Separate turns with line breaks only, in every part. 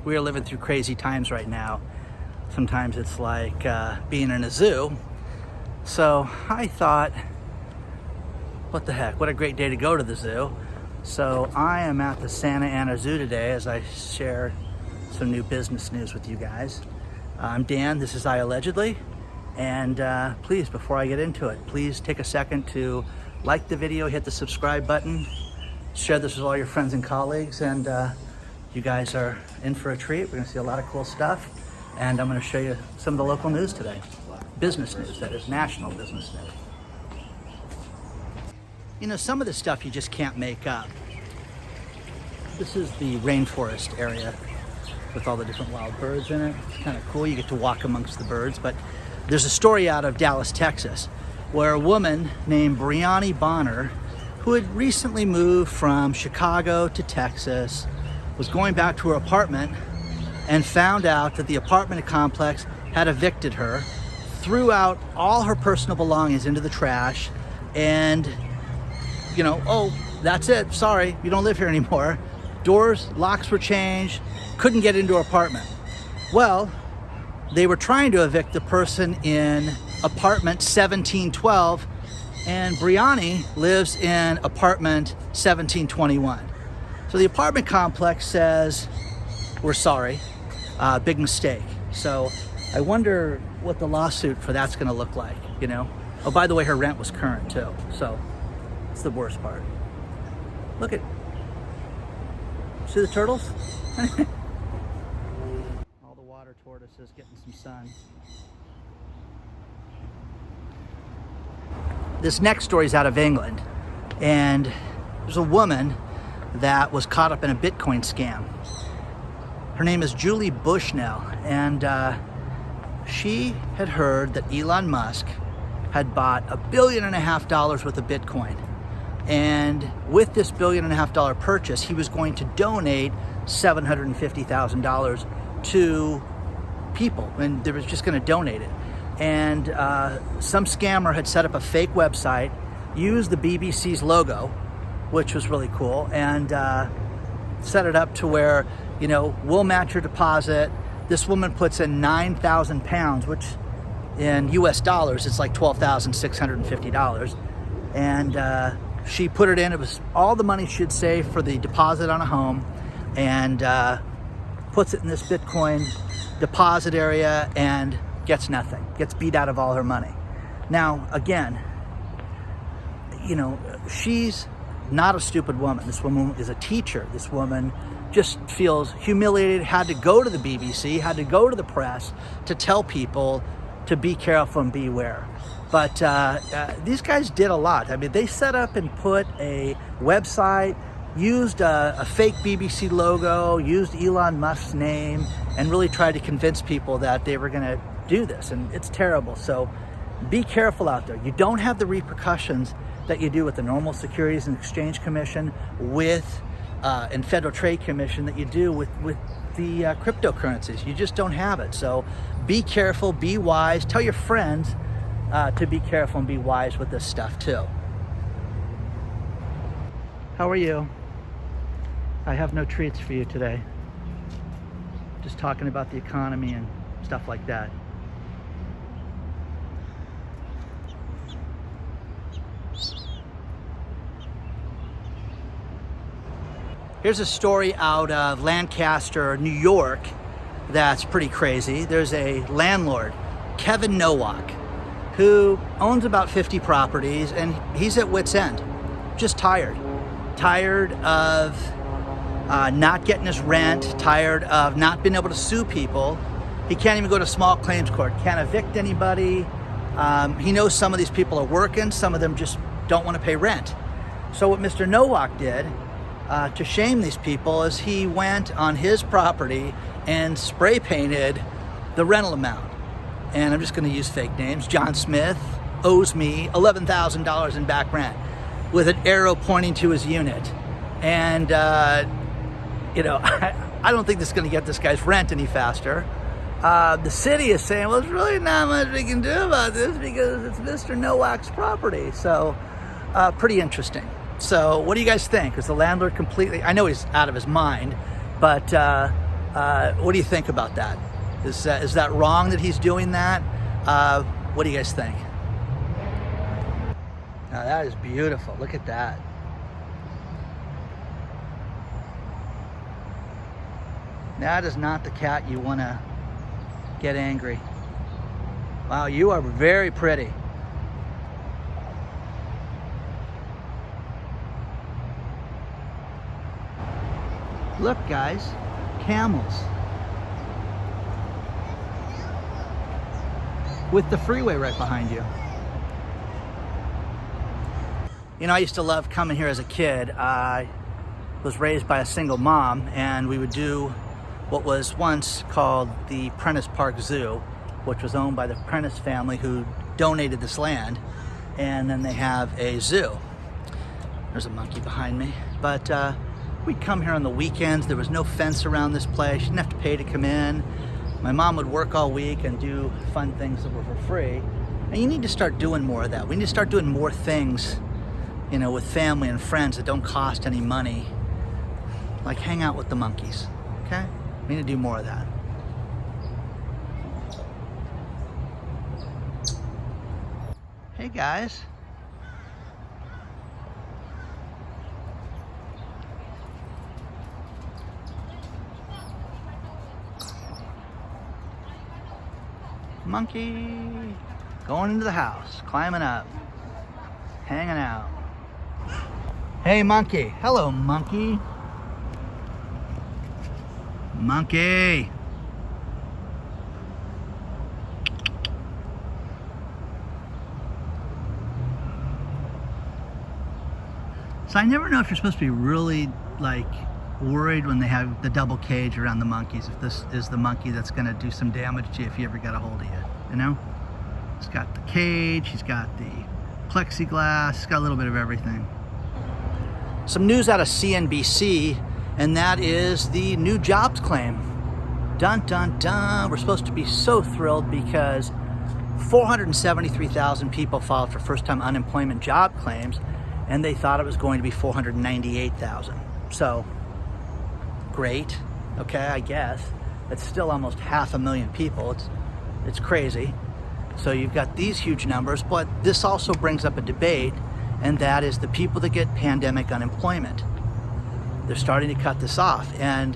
We are living through crazy times right now. Sometimes it's like being in a zoo. So I thought, what the heck, what a great day to go to the zoo. So I am at the Santa Ana Zoo today as I share some new business news with you guys. I'm Dan, this is iAllegedly, and please, before I get into it, please take a second to like the video, hit the subscribe button, share this with all your friends and colleagues, and you guys are in for a treat. We're gonna see a lot of cool stuff, and I'm gonna show you some of the local news today. Business news, that is national business news. You know, some of the stuff you just can't make up. This is the rainforest area with all the different wild birds in it. It's kind of cool, you get to walk amongst the birds, but there's a story out of Dallas, Texas, where a woman named Brianna Bonner, who had recently moved from Chicago to Texas, was going back to her apartment and found out that the apartment complex had evicted her, threw out all her personal belongings into the trash, and, you know, oh, that's it, sorry, you don't live here anymore. Doors, locks were changed, couldn't get into her apartment. Well, they were trying to evict the person in apartment 1712, and Brianna lives in apartment 1721. So the apartment complex says, we're sorry, big mistake. So I wonder what the lawsuit for that's gonna look like, you know? Oh, by the way, her rent was current too, so it's the worst part. Look at, see the turtles? All the water tortoises getting some sun. This next story is out of England, and there's a woman that was caught up in a Bitcoin scam. Her name is Julie Bushnell, and she had heard that Elon Musk had bought $1.5 billion worth of Bitcoin. And with this $1.5 billion purchase, he was going to donate $750,000 to people, and they were just going to donate it. And some scammer had set up a fake website, used the BBC's logo, which was really cool, and set it up to where, you know, we'll match your deposit. This woman puts in 9,000 pounds, which in US dollars, it's like $12,650. And she put it in, it was all the money she'd saved for the deposit on a home, and puts it in this Bitcoin deposit area and gets nothing, gets beat out of all her money. Now, again, you know, she's not a stupid woman. This woman is a teacher. This woman just feels humiliated, had to go to the BBC, had to go to the press to tell people to be careful and beware. But these guys did a lot. I mean, they set up and put a website, used a fake BBC logo, used Elon Musk's name, and really tried to convince people that they were gonna do this, and it's terrible. So be careful out there. You don't have the repercussions that you do with the normal Securities and Exchange Commission, with and Federal Trade Commission that you do with the cryptocurrencies. You just don't have it. So be careful, be wise. Tell your friends to be careful and be wise with this stuff too. How are you? I have no treats for you today. Just talking about the economy and stuff like that. Here's a story out of Lancaster, New York, that's pretty crazy. There's a landlord, Kevin Nowak, who owns about 50 properties, and he's at wit's end, just tired of not getting his rent, tired of not being able to sue people. He can't even go to small claims court, can't evict anybody. He knows some of these people are working, some of them just don't want to pay rent. So what Mr. Nowak did to shame these people is he went on his property and spray painted the rental amount. And I'm just going to use fake names. John Smith owes me $11,000 in back rent, with an arrow pointing to his unit. And, you know, I don't think this is going to get this guy's rent any faster. The city is saying, well, there's really not much we can do about this because it's Mr. Nowak's property. So pretty interesting. So what do you guys think? Is the landlord completely, I know he's out of his mind, but What do you think about that? Is that wrong that he's doing that? What do you guys think? Now that is beautiful. Look at that. That is not the cat you want to get angry. Wow, you are very pretty. Look, guys, camels. With the freeway right behind you. You know, I used to love coming here as a kid. I was raised by a single mom, and we would do what was once called the Prentice Park Zoo, which was owned by the Prentice family who donated this land, and then they have a zoo. There's a monkey behind me. But we'd come here on the weekends. There was no fence around this place. You didn't have to pay to come in. My mom would work all week and do fun things that were for free. And you need to start doing more of that. We need to start doing more things, you know, with family and friends that don't cost any money. Like hang out with the monkeys, okay? We need to do more of that. Hey guys. Monkey going into the house, climbing up, hanging out. Hey monkey. Hello monkey. Monkey. So I never know if you're supposed to be really like worried when they have the double cage around the monkeys, if this is the monkey that's going to do some damage to you if he ever got a hold of you, you know? He's got the cage, he's got the plexiglass, he's got a little bit of everything. Some news out of CNBC, and that is the new jobs claim. Dun dun dun. We're supposed to be so thrilled because 473,000 people filed for first-time unemployment job claims, and they thought it was going to be 498,000. So great, okay, I guess. It's still almost 500,000 people. It's crazy. So you've got these huge numbers, but this also brings up a debate, and that is the people that get pandemic unemployment. They're starting to cut this off, and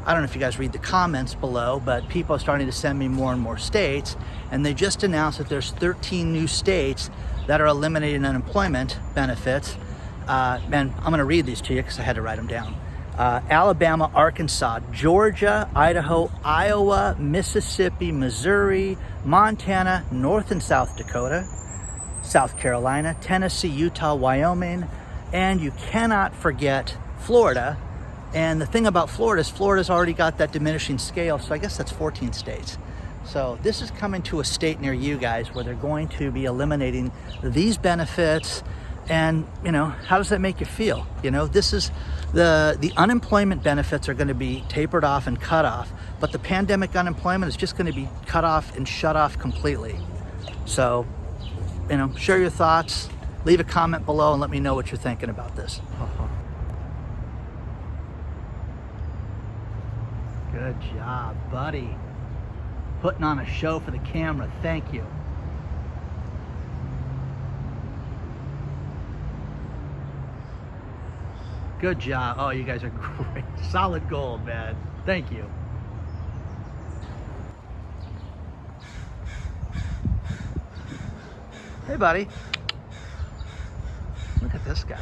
I don't know if you guys read the comments below, but people are starting to send me more and more states, and they just announced that there's 13 new states that are eliminating unemployment benefits. And I'm gonna read these to you because I had to write them down. Alabama, Arkansas, Georgia, Idaho, Iowa, Mississippi, Missouri, Montana, North and South Dakota, South Carolina, Tennessee, Utah, Wyoming, and you cannot forget Florida. And the thing about Florida is Florida's already got that diminishing scale, so I guess that's 14 states. So this is coming to a state near you guys where they're going to be eliminating these benefits. And, you know, how does that make you feel? You know, this is the unemployment benefits are going to be tapered off and cut off, but the pandemic unemployment is just going to be cut off and shut off completely. So, you know, share your thoughts, leave a comment below, and let me know what you're thinking about this. Good job, buddy. Putting on a show for the camera. Thank you. Good job. Oh, you guys are great. Solid gold, man. Thank you. Hey, buddy. Look at this guy.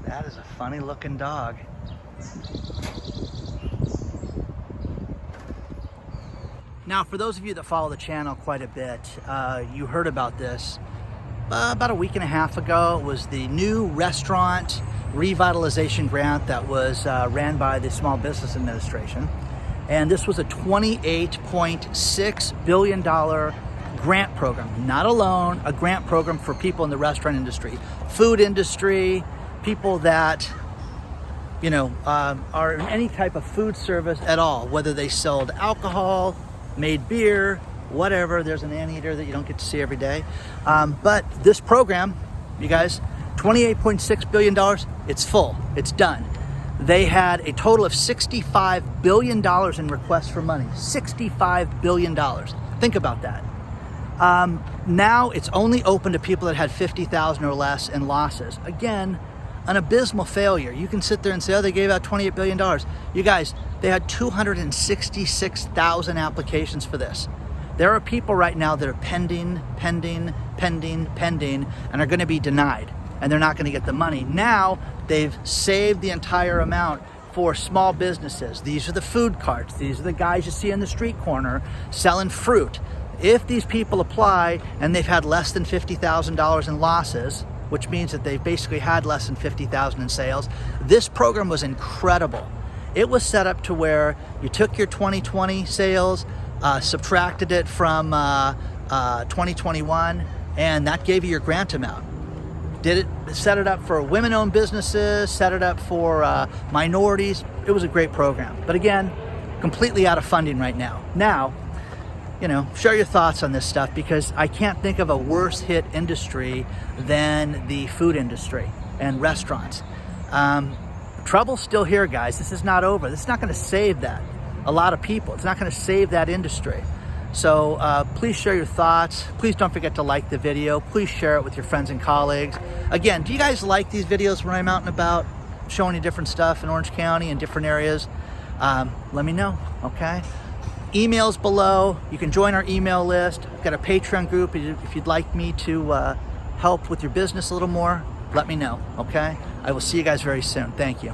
That is a funny looking dog. Now, for those of you that follow the channel quite a bit, you heard about this about a week and a half ago. It was the new restaurant revitalization grant that was ran by the Small Business Administration. And this was a $28.6 billion grant program, not a loan, a grant program for people in the restaurant industry, food industry, people that, you know, are in any type of food service at all, whether they sold alcohol, made beer, whatever. There's an anteater that you don't get to see every day. But this program, you guys, $28.6 billion, it's full, it's done. They had a total of $65 billion in requests for money. $65 billion. Think about that. Now it's only open to people that had 50,000 or less in losses. Again, an abysmal failure. You can sit there and say, oh, they gave out $28 billion. You guys, they had 266,000 applications for this. There are people right now that are pending, and are going to be denied, and they're not going to get the money. Now they've saved the entire amount for small businesses. These are the food carts. These are the guys you see in the street corner selling fruit. If these people apply and they've had less than $50,000 in losses, which means that they've basically had less than $50,000 in sales, this program was incredible. It was set up to where you took your 2020 sales, subtracted it from 2021, and that gave you your grant amount. Set it up for women-owned businesses, set it up for minorities. It was a great program. But again, completely out of funding right now. Now, share your thoughts on this stuff, because I can't think of a worse hit industry than the food industry and restaurants. Trouble's still here, guys. This is not over. This is not going to save that. A lot of people. It's not going to save that industry. So please share your thoughts. Please don't forget to like the video. Please share it with your friends and colleagues. Again, do you guys like these videos when I'm out and about showing you different stuff in Orange County and different areas? Let me know, okay? Emails below. You can join our email list. We've got a Patreon group. If you'd like me to help with your business a little more, let me know, okay? I will see you guys very soon. Thank you.